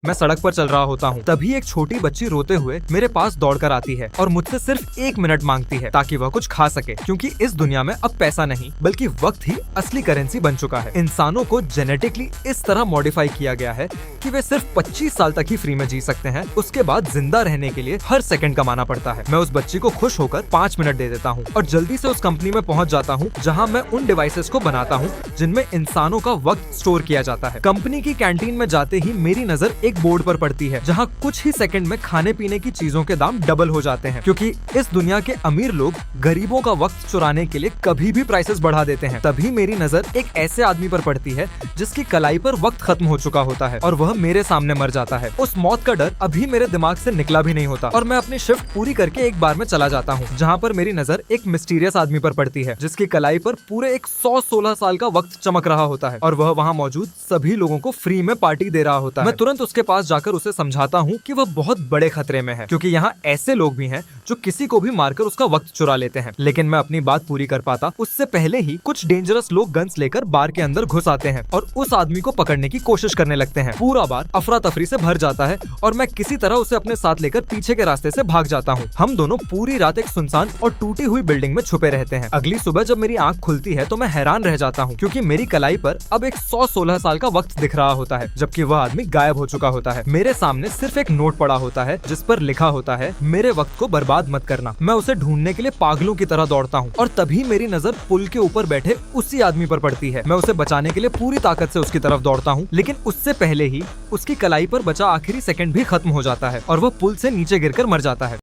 मैं सड़क पर चल रहा होता हूँ, तभी एक छोटी बच्ची रोते हुए मेरे पास दौड़कर आती है और मुझसे सिर्फ 1 मिनट मांगती है ताकि वह कुछ खा सके, क्योंकि इस दुनिया में अब पैसा नहीं बल्कि वक्त ही असली करेंसी बन चुका है। इंसानों को जेनेटिकली इस तरह मॉडिफाई किया गया है कि वे सिर्फ 25 साल तक ही फ्री में जी सकते हैं। उसके बाद जिंदा रहने के लिए हर सेकंड कमाना पड़ता है। मैं उस बच्ची को खुश होकर 5 मिनट दे देता हूँ और जल्दी से उस कंपनी में पहुँच जाता हूँ जहाँ मैं उन डिवाइसेस को बनाता हूँ जिनमें इंसानों का वक्त स्टोर किया जाता है। कंपनी की कैंटीन में जाते ही मेरी नजर एक बोर्ड पर पड़ती है जहाँ कुछ ही सेकंड में खाने पीने की चीजों के दाम डबल हो जाते हैं, क्योंकि इस दुनिया के अमीर लोग गरीबों का वक्त चुराने के लिए कभी भी प्राइसेस बढ़ा देते हैं। तभी मेरी नजर एक ऐसे आदमी पर पड़ती है जिसकी कलाई पर वक्त खत्म हो चुका होता है और वह मेरे सामने मर जाता है। उस मौत का डर अभी मेरे दिमाग से निकला भी नहीं होता और मैं अपनी शिफ्ट पूरी करके एक बार में चला जाता हूँ, जहाँ पर मेरी नजर एक मिस्टीरियस आदमी पर पड़ती है जिसकी कलाई पर पूरे 116 साल का वक्त चमक रहा होता है और वह वहाँ मौजूद सभी लोगों को फ्री में पार्टी दे रहा होता है। मैं तुरंत उसके पास जाकर उसे समझाता हूँ कि वह बहुत बड़े खतरे में है, क्योंकि यहाँ ऐसे लोग भी हैं जो किसी को भी मारकर उसका वक्त चुरा लेते हैं। लेकिन मैं अपनी बात पूरी कर पाता उससे पहले ही कुछ डेंजरस लोग गन्स लेकर बार के अंदर घुस आते हैं और उस आदमी को पकड़ने की कोशिश करने लगते हैं। पूरा बार अफरा तफरी से भर जाता है और मैं किसी तरह उसे अपने साथ लेकर पीछे के रास्ते से भाग जाता हूँ। हम दोनों पूरी रात एक सुनसान और टूटी हुई बिल्डिंग में छुपे रहते हैं। अगली सुबह जब मेरी आंख खुलती है तो मैं हैरान रह जाता हूँ, क्योंकि मेरी कलाई पर अब 116 साल का वक्त दिख रहा होता है, जबकि वह आदमी गायब हो चुका होता है। मेरे सामने सिर्फ एक नोट पड़ा होता है जिस पर लिखा होता है, मेरे वक्त को बर्बाद मत करना। मैं उसे ढूंढने के लिए पागलों की तरह दौड़ता हूँ और तभी मेरी नजर पुल के ऊपर बैठे उसी आदमी पर पड़ती है। मैं उसे बचाने के लिए पूरी ताकत से उसकी तरफ दौड़ता हूँ, लेकिन उससे पहले ही उसकी कलाई पर बचा आखिरी सेकंड भी खत्म हो जाता है और वह पुल से नीचे गिरकर मर जाता है।